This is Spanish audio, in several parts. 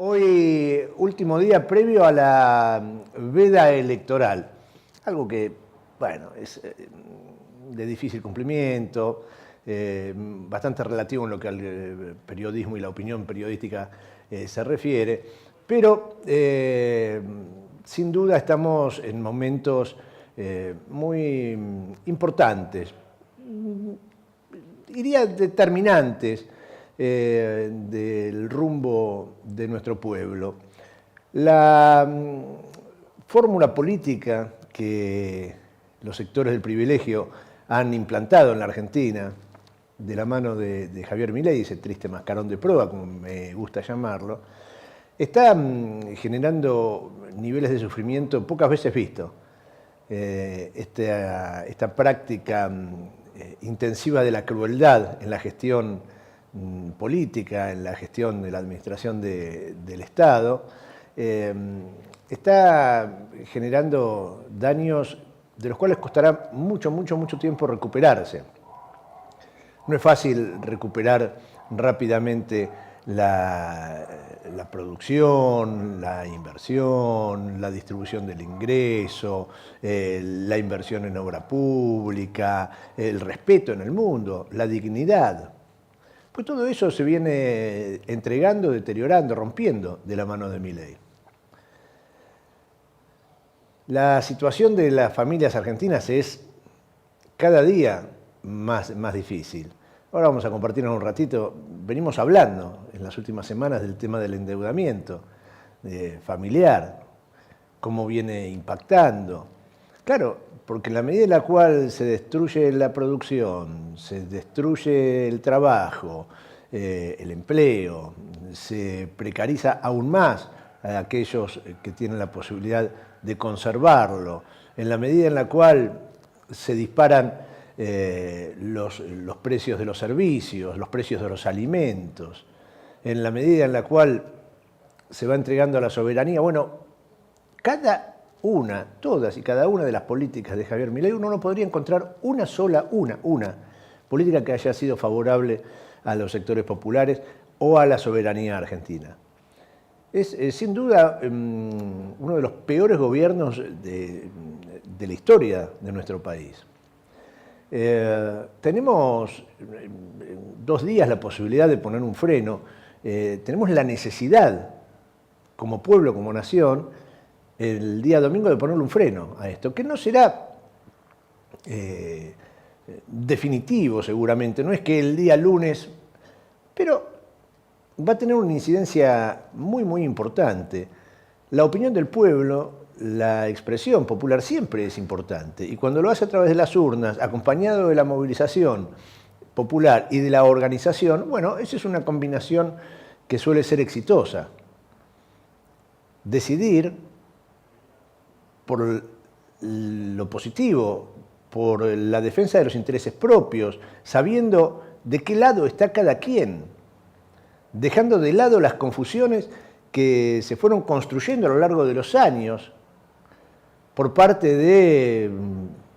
Hoy, último día previo a la veda electoral, algo que, bueno, es de difícil cumplimiento, bastante relativo en lo que al periodismo y la opinión periodística se refiere, pero sin duda estamos en momentos muy importantes, diría determinantes, del rumbo de nuestro pueblo. La fórmula política que los sectores del privilegio han implantado en la Argentina, de la mano de Javier Milei, ese triste mascarón de proa, como me gusta llamarlo, está generando niveles de sufrimiento pocas veces vistos. Esta práctica intensiva de la crueldad en la gestión política, en la gestión de la administración del Estado, está generando daños de los cuales costará mucho tiempo recuperarse. No es fácil recuperar rápidamente la producción, la inversión, la distribución del ingreso, la inversión en obra pública, el respeto en el mundo, la dignidad. Pues todo eso se viene entregando, deteriorando, rompiendo de la mano de Milei. La situación de las familias argentinas es cada día más difícil. Ahora vamos a compartirnos un ratito. Venimos hablando en las últimas semanas del tema del endeudamiento familiar, cómo viene impactando. Claro, porque en la medida en la cual se destruye la producción, se destruye el trabajo, el empleo, se precariza aún más a aquellos que tienen la posibilidad de conservarlo, en la medida en la cual se disparan los precios de los servicios, los precios de los alimentos, en la medida en la cual se va entregando a la soberanía, bueno, todas y cada una de las políticas de Javier Milei, uno no podría encontrar una sola política que haya sido favorable a los sectores populares o a la soberanía argentina. Es sin duda uno de los peores gobiernos de la historia de nuestro país. Tenemos 2 días la posibilidad de poner un freno, tenemos la necesidad como pueblo, como nación, el día domingo de ponerle un freno a esto, que no será definitivo seguramente, no es que el día lunes, pero va a tener una incidencia muy importante. La opinión del pueblo, la expresión popular siempre es importante, y cuando lo hace a través de las urnas, acompañado de la movilización popular y de la organización, bueno, esa es una combinación que suele ser exitosa. Decidir por lo positivo, por la defensa de los intereses propios, sabiendo de qué lado está cada quien, dejando de lado las confusiones que se fueron construyendo a lo largo de los años por parte de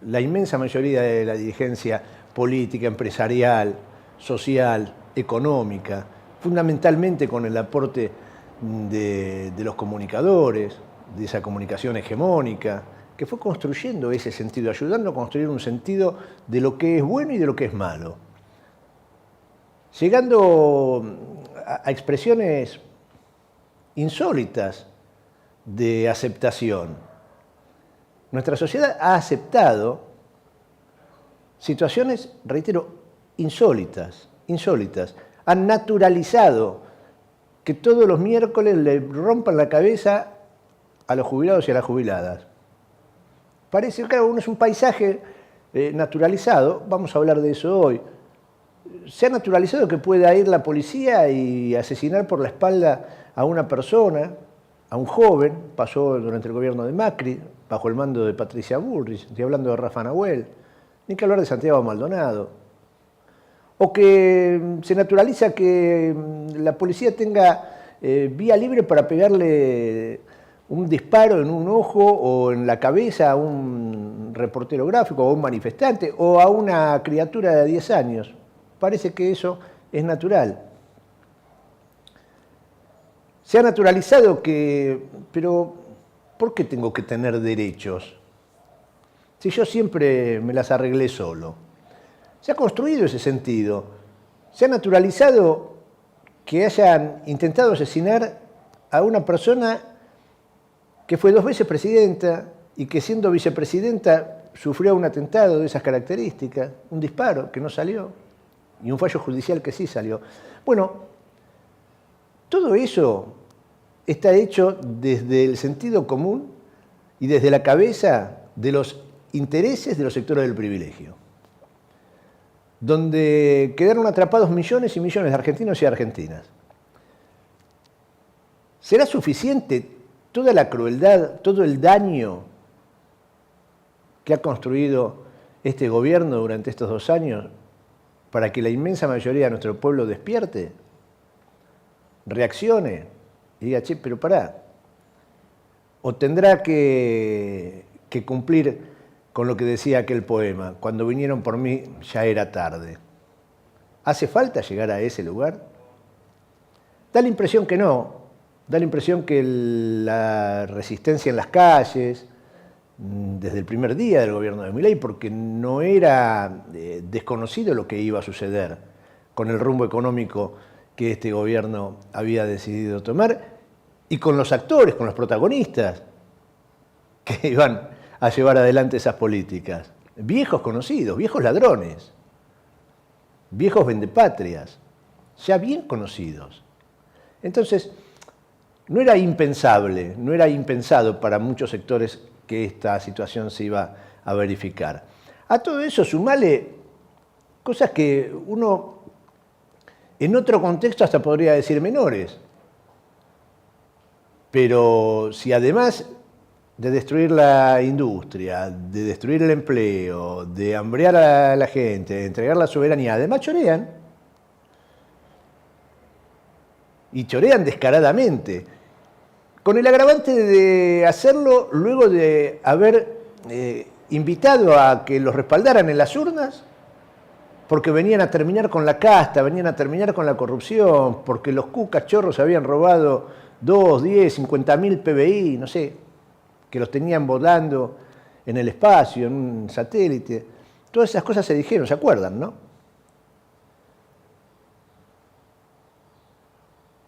la inmensa mayoría de la dirigencia política, empresarial, social, económica, fundamentalmente con el aporte de los comunicadores, de esa comunicación hegemónica, que fue construyendo ese sentido, ayudando a construir un sentido de lo que es bueno y de lo que es malo. Llegando a expresiones insólitas de aceptación. Nuestra sociedad ha aceptado situaciones, reitero, insólitas. Han naturalizado que todos los miércoles le rompan la cabeza a los jubilados y a las jubiladas. Parece, claro, uno es un paisaje naturalizado, vamos a hablar de eso hoy. Se ha naturalizado que pueda ir la policía y asesinar por la espalda a una persona, a un joven, pasó durante el gobierno de Macri, bajo el mando de Patricia Bullrich, estoy hablando de Rafa Nahuel, ni que hablar de Santiago Maldonado. O que se naturaliza que la policía tenga vía libre para pegarle un disparo en un ojo o en la cabeza a un reportero gráfico o a un manifestante o a una criatura de 10 años. Parece que eso es natural. Se ha naturalizado pero ¿por qué tengo que tener derechos? Si yo siempre me las arreglé solo. Se ha construido ese sentido. Se ha naturalizado que hayan intentado asesinar a una persona que fue 2 veces presidenta y que siendo vicepresidenta sufrió un atentado de esas características, un disparo que no salió y un fallo judicial que sí salió. Bueno, todo eso está hecho desde el sentido común y desde la cabeza de los intereses de los sectores del privilegio, donde quedaron atrapados millones y millones de argentinos y argentinas. ¿Será suficiente toda la crueldad, todo el daño que ha construido este gobierno durante estos 2 años para que la inmensa mayoría de nuestro pueblo despierte, reaccione y diga, che, pero pará? ¿O tendrá que cumplir con lo que decía aquel poema? Cuando vinieron por mí ya era tarde. ¿Hace falta llegar a ese lugar? Da la impresión que no. Da la impresión que la resistencia en las calles, desde el primer día del gobierno de Milei, porque no era desconocido lo que iba a suceder con el rumbo económico que este gobierno había decidido tomar y con los actores, con los protagonistas que iban a llevar adelante esas políticas. Viejos conocidos, viejos ladrones, viejos vendepatrias, ya bien conocidos. Entonces, no era impensable, no era impensado para muchos sectores que esta situación se iba a verificar. A todo eso sumale cosas que uno en otro contexto hasta podría decir menores. Pero si además de destruir la industria, de destruir el empleo, de hambrear a la gente, de entregar la soberanía, además chorean, y chorean descaradamente, con el agravante de hacerlo luego de haber invitado a que los respaldaran en las urnas, porque venían a terminar con la casta, venían a terminar con la corrupción, porque los cucas chorros habían robado 2, 10, 50.000 PBI, no sé, que los tenían volando en el espacio, en un satélite. Todas esas cosas se dijeron, ¿se acuerdan, no?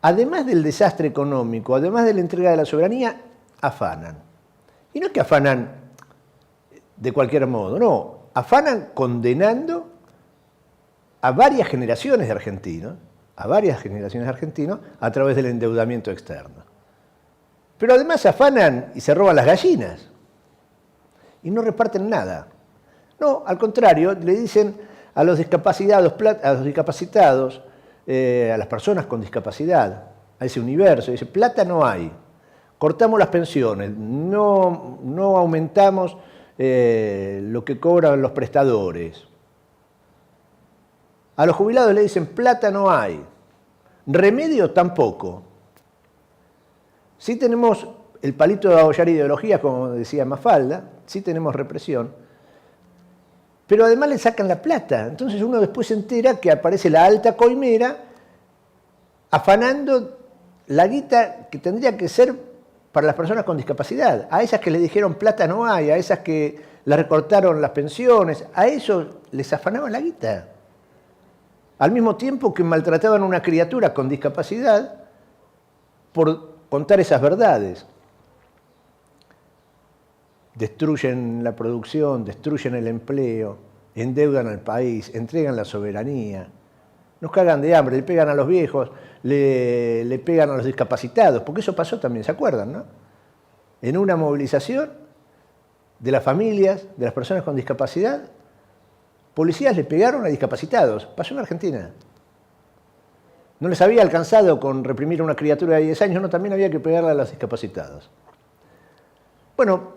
Además del desastre económico, además de la entrega de la soberanía, afanan. Y no es que afanan de cualquier modo, no, afanan condenando a varias generaciones de argentinos, a través del endeudamiento externo. Pero además afanan y se roban las gallinas y no reparten nada. No, al contrario, le dicen a los discapacitados, a las personas con discapacidad, a ese universo, dice, plata no hay, cortamos las pensiones, no aumentamos lo que cobran los prestadores. A los jubilados le dicen, plata no hay, remedio tampoco. Sí tenemos el palito de abollar ideologías, como decía Mafalda, sí tenemos represión, pero además le sacan la plata. Entonces uno después se entera que aparece la alta coimera afanando la guita que tendría que ser para las personas con discapacidad, a esas que le dijeron plata no hay, a esas que le recortaron las pensiones, a esos les afanaban la guita. Al mismo tiempo que maltrataban a una criatura con discapacidad por contar esas verdades. Destruyen la producción, destruyen el empleo, endeudan al país, entregan la soberanía, nos cagan de hambre, le pegan a los viejos, le pegan a los discapacitados, porque eso pasó también, ¿se acuerdan, no? En una movilización de las familias, de las personas con discapacidad, policías le pegaron a discapacitados, pasó en Argentina. No les había alcanzado con reprimir a una criatura de 10 años, no, también había que pegarle a los discapacitados. Bueno,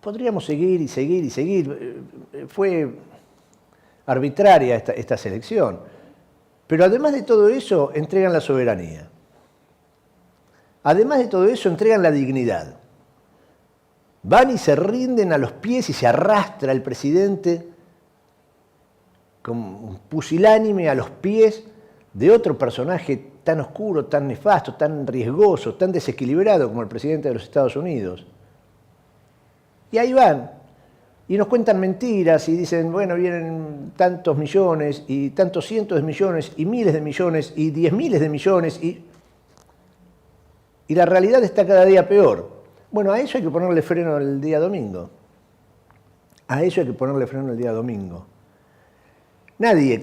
podríamos seguir y seguir y seguir. Fue arbitraria esta selección. Pero además de todo eso, entregan la soberanía. Además de todo eso, entregan la dignidad. Van y se rinden a los pies y se arrastra el presidente como pusilánime a los pies de otro personaje tan oscuro, tan nefasto, tan riesgoso, tan desequilibrado como el presidente de los Estados Unidos. Y ahí van, y nos cuentan mentiras y dicen, bueno, vienen tantos millones y tantos cientos de millones y miles de millones y 10 miles de millones y la realidad está cada día peor. Bueno, a eso hay que ponerle freno el día domingo. A eso hay que ponerle freno el día domingo. Nadie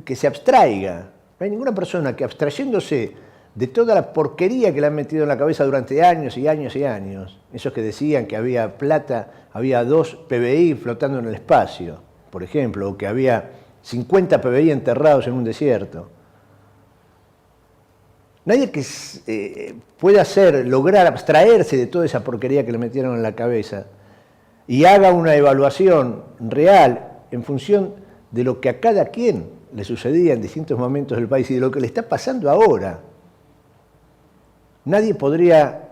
que se abstraiga, no hay ninguna persona que abstrayéndose de toda la porquería que le han metido en la cabeza durante años y años y años, esos que decían que había plata, había 2 PBI flotando en el espacio, por ejemplo, o que había 50 PBI enterrados en un desierto. Nadie que pueda lograr abstraerse de toda esa porquería que le metieron en la cabeza y haga una evaluación real en función de lo que a cada quien le sucedía en distintos momentos del país y de lo que le está pasando ahora. Nadie podría,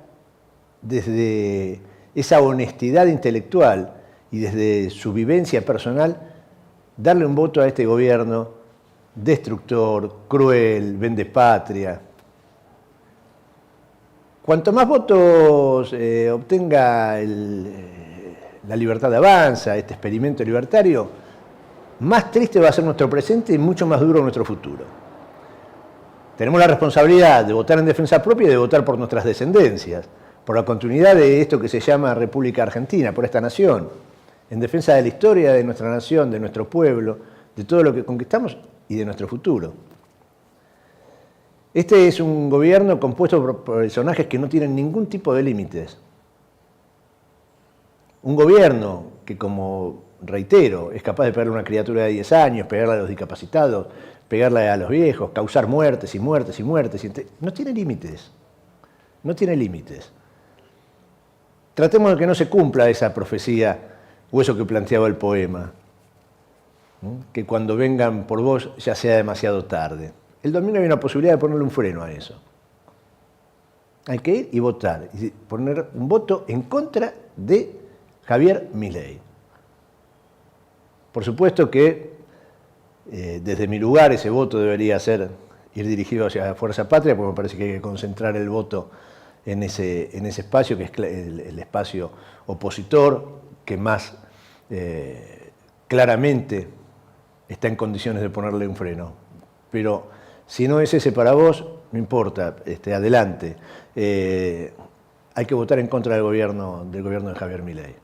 desde esa honestidad intelectual y desde su vivencia personal, darle un voto a este gobierno destructor, cruel, vendepatria. Cuanto más votos obtenga la libertad avanza, este experimento libertario, más triste va a ser nuestro presente y mucho más duro nuestro futuro. Tenemos la responsabilidad de votar en defensa propia y de votar por nuestras descendencias, por la continuidad de esto que se llama República Argentina, por esta nación, en defensa de la historia de nuestra nación, de nuestro pueblo, de todo lo que conquistamos y de nuestro futuro. Este es un gobierno compuesto por personajes que no tienen ningún tipo de límites. Un gobierno que, como reitero, es capaz de pegarle a una criatura de 10 años, pegarle a los discapacitados, pegarle a los viejos, causar muertes y muertes y muertes. No tiene límites. No tiene límites. Tratemos de que no se cumpla esa profecía o eso que planteaba el poema. Que cuando vengan por vos ya sea demasiado tarde. El domingo hay una posibilidad de ponerle un freno a eso. Hay que ir y votar, y poner un voto en contra de Javier Milei. Por supuesto que desde mi lugar ese voto debería ir dirigido hacia Fuerza Patria, porque me parece que hay que concentrar el voto en ese espacio, que es el espacio opositor, que más claramente está en condiciones de ponerle un freno. Pero si no es ese para vos, no importa, adelante. Hay que votar en contra del gobierno de Javier Milei.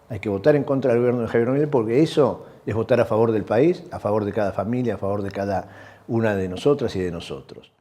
Hay que votar en contra del gobierno de Javier Milei porque eso es votar a favor del país, a favor de cada familia, a favor de cada una de nosotras y de nosotros.